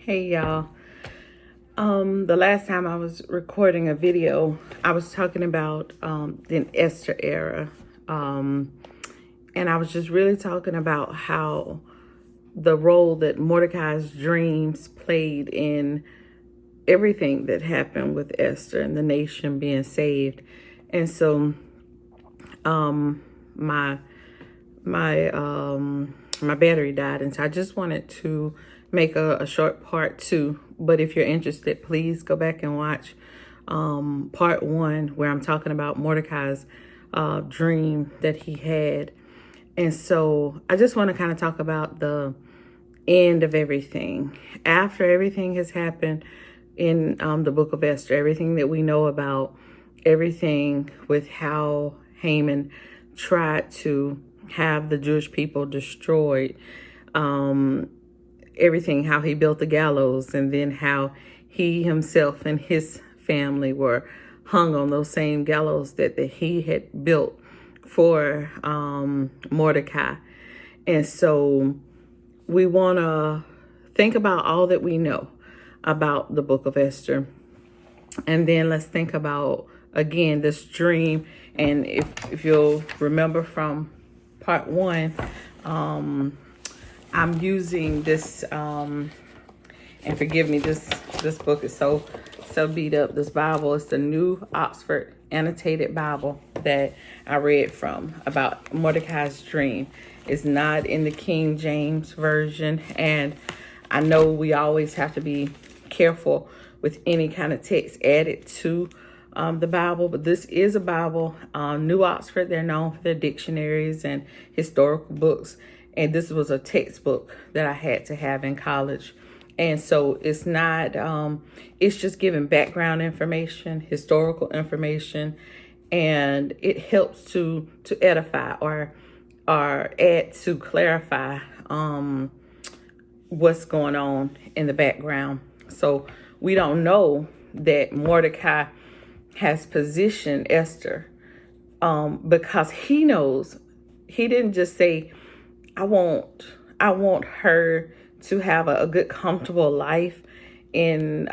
Hey y'all. The last time I was recording a video, I was talking about the Esther era. And I was just really talking about how the role that Mordecai's dreams played in everything that happened with Esther and the nation being saved. And so my battery died, and so I just wanted to make a short part two. But if you're interested, please go back and watch part one, where I'm talking about Mordecai's dream that he had. And so I just want to kind of talk about the end of everything. After everything has happened in the book of Esther, everything that we know about, everything with how Haman tried to have the Jewish people destroyed, everything, how he built the gallows, and then how he himself and his family were hung on those same gallows that he had built for Mordecai. And so we want to think about all that we know about the book of Esther. And then let's think about, again, this dream. And if you'll remember from part one, I'm using this, and forgive me, this book is so beat up. This Bible is the New Oxford Annotated Bible that I read from about Mordecai's dream. It's not in the King James Version, and I know we always have to be careful with any kind of text added to the Bible, but this is a Bible. New Oxford, they're known for their dictionaries and historical books, and this was a textbook that I had to have in college. And so it's not, it's just giving background information, historical information, and it helps to edify or add to clarify what's going on in the background. So we don't know that Mordecai has positioned Esther because he knows. He didn't just say, I want her to have a good, comfortable life in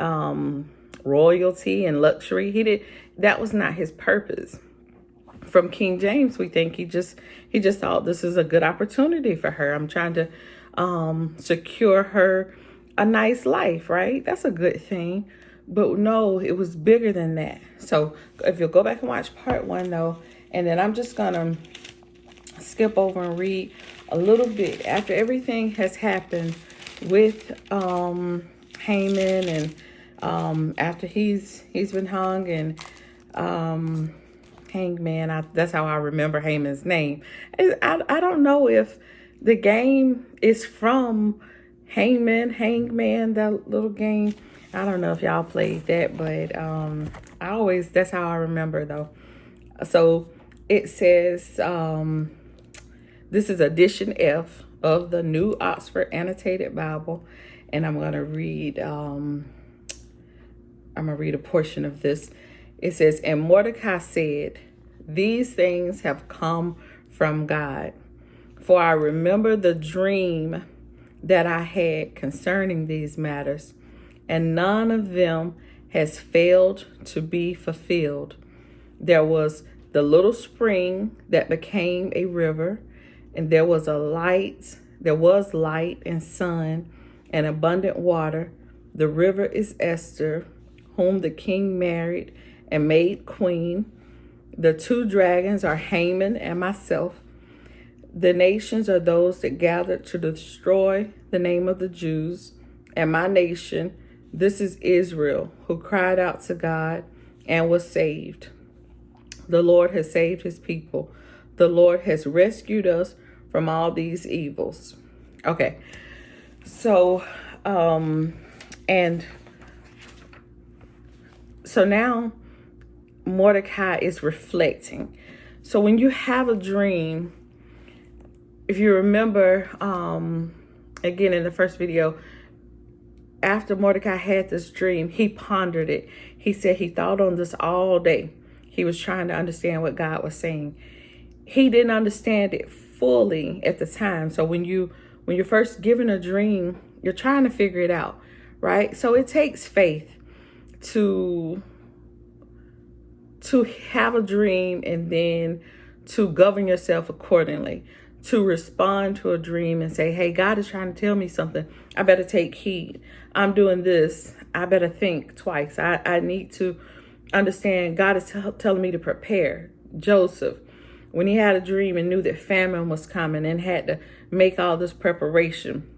royalty and luxury. That was not his purpose. From King James, we think he just thought this is a good opportunity for her. I'm trying to secure her a nice life, right? That's a good thing. But no, it was bigger than that. So if you'll go back and watch part one, though, and then I'm just going to skip over and read a little bit after everything has happened with Haman, and after he's been hung, and Hangman, that's how I remember Haman's name. I don't know if the game is from Hangman, that little game. I don't know if y'all played that, but that's how I remember, though. So it says, this is edition F of the New Oxford Annotated Bible, and I'm going to read a portion of this. It says, and Mordecai said, these things have come from God, for I remember the dream that I had concerning these matters, and none of them has failed to be fulfilled. There was the little spring that became a river, and there was light and sun and abundant water. The river is Esther, whom the king married and made queen. The two dragons are Haman and myself. The nations are those that gathered to destroy the name of the Jews. And my nation, this is Israel, who cried out to God and was saved. The Lord has saved his people. The Lord has rescued us from all these evils. Okay. So, and so now Mordecai is reflecting. So when you have a dream, if you remember, again, in the first video, after Mordecai had this dream, he pondered it. He said he thought on this all day. He was trying to understand what God was saying. He didn't understand it fully at the time. So when you're first given a dream, you're trying to figure it out, right? So it takes faith to have a dream and then to govern yourself accordingly, to respond to a dream and say, hey, God is trying to tell me something. I better take heed. I'm doing this. I better think twice. I need to understand God is telling me to prepare. Joseph, when he had a dream and knew that famine was coming and had to make all this preparation.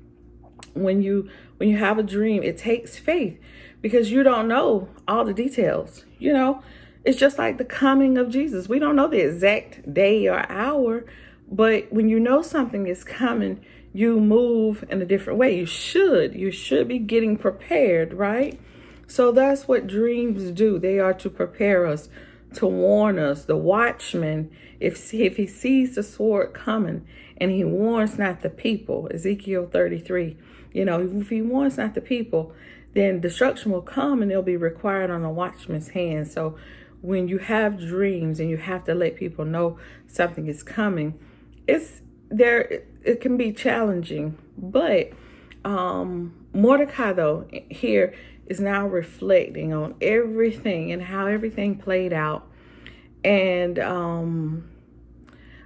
When you have a dream, it takes faith because you don't know all the details. It's just like the coming of Jesus. We don't know the exact day or hour, but when you know something is coming, you move in a different way. You should be getting prepared, right? So that's what dreams do. They are to prepare us, to warn us. The watchman, if he sees the sword coming and he warns not the people, Ezekiel 33, if he warns not the people, then destruction will come and it'll be required on the watchman's hand. So when you have dreams and you have to let people know something is coming, it can be challenging. But Mordecai, though, here is now reflecting on everything and how everything played out. And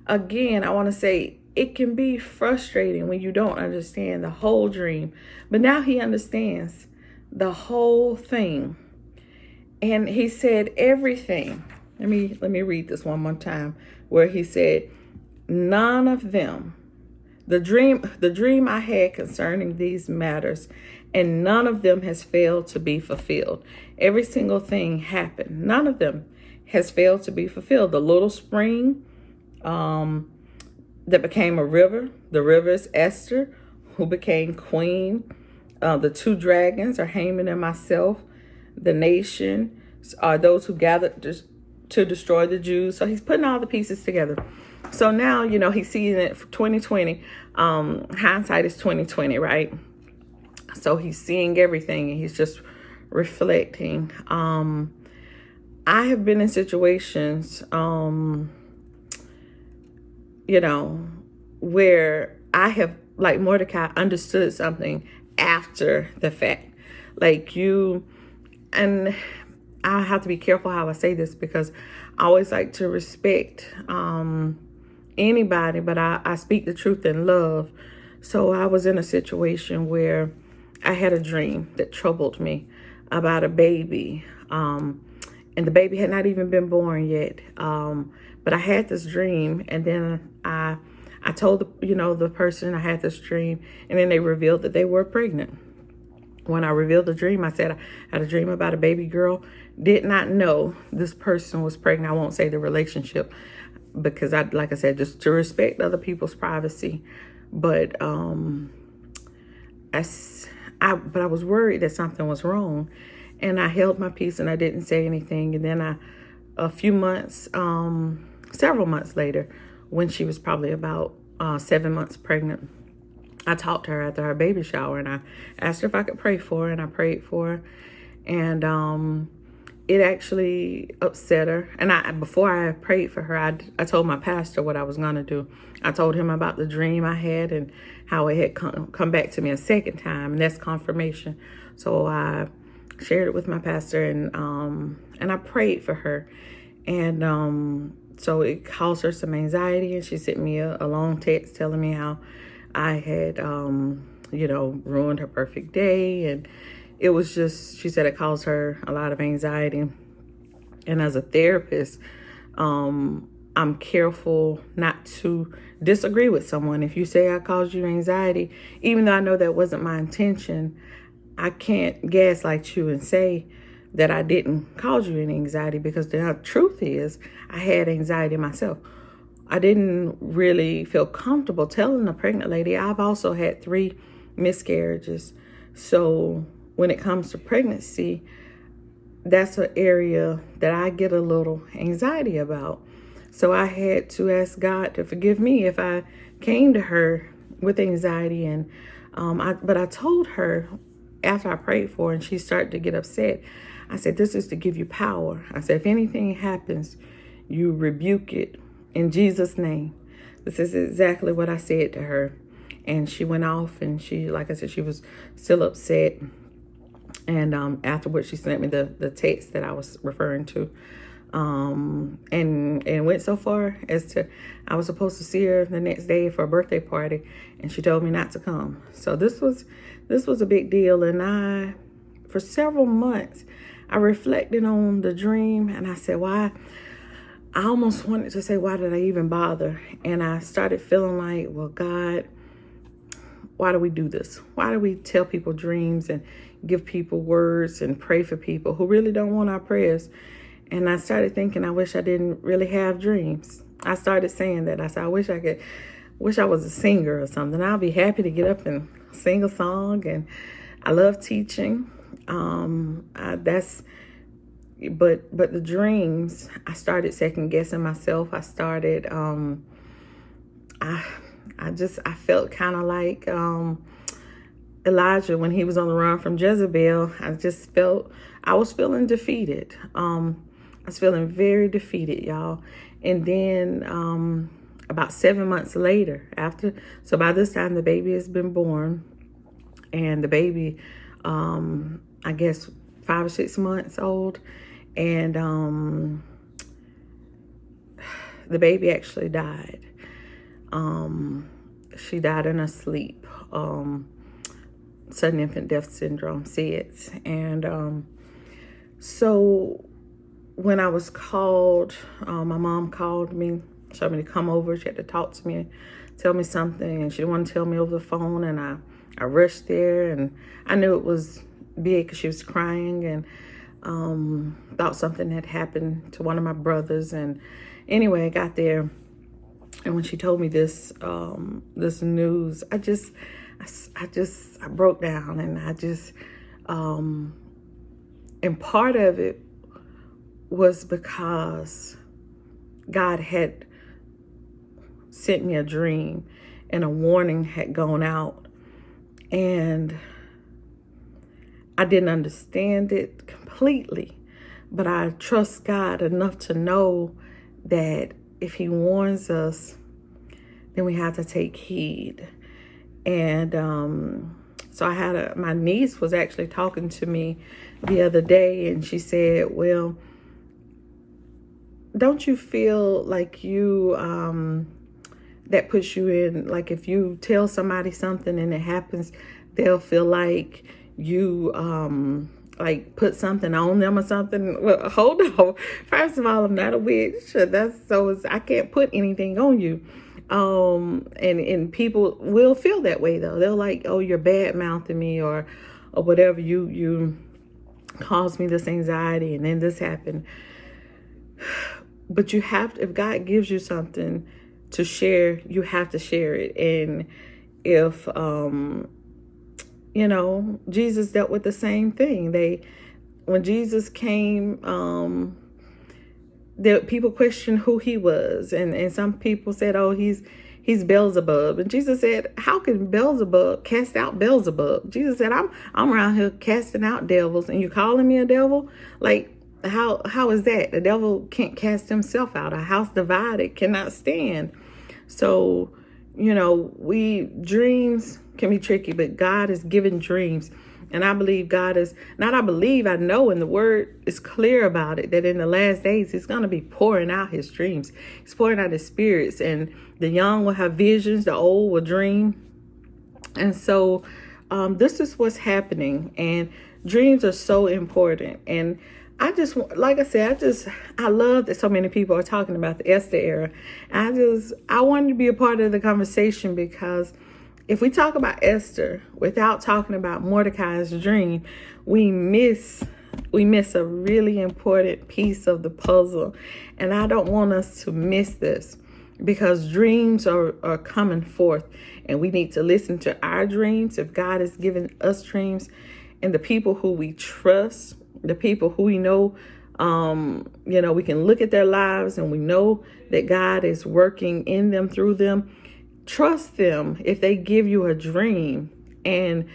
again, I want to say it can be frustrating when you don't understand the whole dream. But now he understands the whole thing. And he said everything. Let me read this one more time, where he said, none of them, the dream I had concerning these matters, and none of them has failed to be fulfilled. Every single thing happened. None of them has failed to be fulfilled. The little spring that became a river, the river is Esther, who became queen. The two dragons are Haman and myself. The nation are those who gathered to destroy the Jews. So he's putting all the pieces together. So now, he's seeing it for 2020. Hindsight is 2020, right? So he's seeing everything and he's just reflecting. I have been in situations, where I have, like Mordecai, understood something after the fact. And I have to be careful how I say this because I always like to respect anybody, but I speak the truth in love. So I was in a situation where I had a dream that troubled me about a baby. And the baby had not even been born yet. But I had this dream, and then I told the person I had this dream, and then they revealed that they were pregnant. When I revealed the dream, I said I had a dream about a baby girl. Did not know this person was pregnant. I won't say the relationship because like I said, just to respect other people's privacy. But I was worried that something was wrong, and I held my peace and I didn't say anything. And then several months later, when she was probably about 7 months pregnant, I talked to her after her baby shower and I asked her if I could pray for her, and I prayed for her. And it actually upset her. And before I prayed for her, I told my pastor what I was going to do. I told him about the dream I had and how it had come back to me a second time, and that's confirmation. So I shared it with my pastor, and I prayed for her. And so it caused her some anxiety, and she sent me a long text telling me how I had, ruined her perfect day. And it was just, she said it caused her a lot of anxiety. And as a therapist, I'm careful not to disagree with someone. If you say I caused you anxiety, even though I know that wasn't my intention, I can't gaslight you and say that I didn't cause you any anxiety, because the truth is I had anxiety myself. I didn't really feel comfortable telling a pregnant lady. I've also had 3 miscarriages. So when it comes to pregnancy, that's an area that I get a little anxiety about. So I had to ask God to forgive me if I came to her with anxiety. And but I told her after I prayed for her and she started to get upset, I said, this is to give you power. I said, if anything happens, you rebuke it in Jesus' name. This is exactly what I said to her. And she went off, and she, like I said, she was still upset. And afterwards, she sent me the text that I was referring to. And went so far as to, I was supposed to see her the next day for a birthday party, and she told me not to come. So this was a big deal. And for several months, I reflected on the dream, and I said, why? I almost wanted to say, why did I even bother? And I started feeling like, well, God, why do we do this? Why do we tell people dreams and give people words and pray for people who really don't want our prayers? And I started thinking, I wish I didn't really have dreams. I started saying that. I said, I wish I was a singer or something. I'll be happy to get up and sing a song. And I love teaching. But the dreams, I started second guessing myself. I started, I felt kind of like Elijah when he was on the run from Jezebel. I was feeling defeated. I was feeling very defeated, y'all. And then about 7 months later, so by this time the baby has been born, and the baby, I guess 5 or 6 months old, and the baby actually died. She died in her sleep. Sudden infant death syndrome, SIDS. And so when I was called, my mom called me, told me to come over. She had to talk to me, tell me something, and she didn't want to tell me over the phone. And I rushed there, and I knew it was big because she was crying, and thought something had happened to one of my brothers. And anyway, I got there, and when she told me this news, I broke down, and and part of it was because God had sent me a dream, and a warning had gone out, and I didn't understand it completely, but I trust God enough to know that if he warns us, then we have to take heed. And so my niece was actually talking to me the other day, and she said, well, don't you feel like that puts you in, like if you tell somebody something and it happens, they'll feel like you like put something on them or something? Well, hold on. First of all, I'm not a witch. I can't put anything on you. And people will feel that way though. They're like, oh, you're bad mouthing me or whatever. You caused me this anxiety, and then this happened. But you have to, if God gives you something to share, you have to share it. And if, Jesus dealt with the same thing. When Jesus came, people questioned who he was. And some people said, oh, he's Beelzebub. And Jesus said, how can Beelzebub cast out Beelzebub? Jesus said, I'm around here casting out devils, and you calling me a devil? Like, how is that? The devil can't cast himself out. A house divided cannot stand. So, dreams can be tricky, but God is giving dreams. And I believe I know, and the word is clear about it, that in the last days, he's going to be pouring out his dreams. He's pouring out his spirits, and the young will have visions, the old will dream. And so this is what's happening, and dreams are so important. And I love that so many people are talking about the Esther era. I wanted to be a part of the conversation, because if we talk about Esther without talking about Mordecai's dream, we miss a really important piece of the puzzle. And I don't want us to miss this, because dreams are coming forth, and we need to listen to our dreams. If God has given us dreams, and the people who we trust, the people who we know, we can look at their lives and we know that God is working in them, through them. Trust them if they give you a dream. And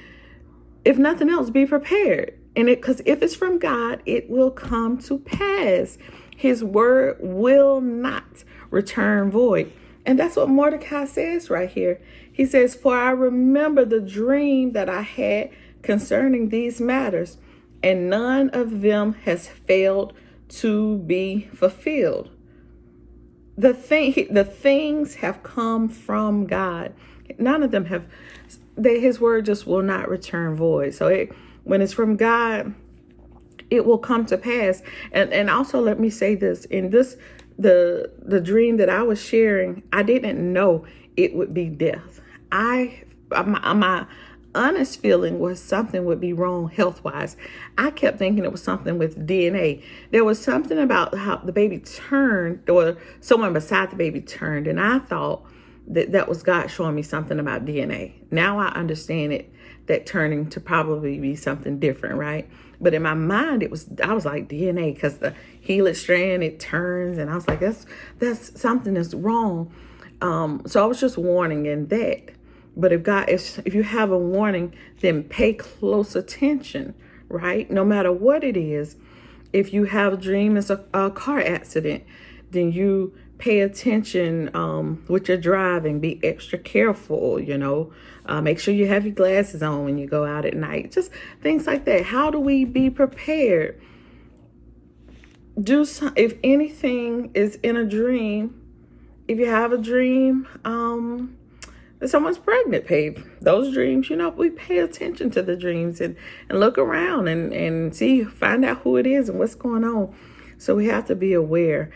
if nothing else, be prepared. Because if it's from God, it will come to pass. His word will not return void. And that's what Mordecai says right here. He says, for I remember the dream that I had concerning these matters. and none of them has failed to be fulfilled. The things have come from God. None of them have. His word just will not return void. So when it's from God, it will come to pass. And also, let me say this: in the dream that I was sharing, I didn't know it would be death. My honest feeling was something would be wrong health-wise. I kept thinking it was something with DNA. There was something about how the baby turned, or someone beside the baby turned, and I thought that was God showing me something about DNA. Now I understand it, that turning to probably be something different, right? But in my mind, I was like DNA, because the helix strand, it turns, and I was like, that's something that's wrong. So I was just warning in that. But if you have a warning, then pay close attention, right? No matter what it is. If you have a dream it's a car accident, then you pay attention with your driving. Be extra careful, make sure you have your glasses on when you go out at night. Just things like that. How do we be prepared? If anything is in a dream, if you have a dream, that someone's pregnant, babe. Those dreams, we pay attention to the dreams and look around and find out who it is and what's going on. So we have to be aware.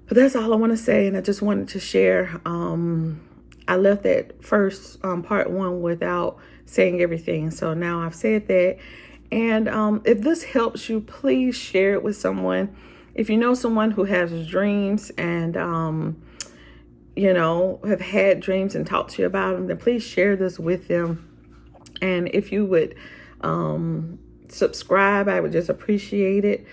But that's all I want to say. And I just wanted to share. I left that first part 1 without saying everything. So now I've said that. And if this helps you, please share it with someone. If you know someone who has dreams and have had dreams and talked to you about them, then please share this with them. And if you would subscribe, I would just appreciate it.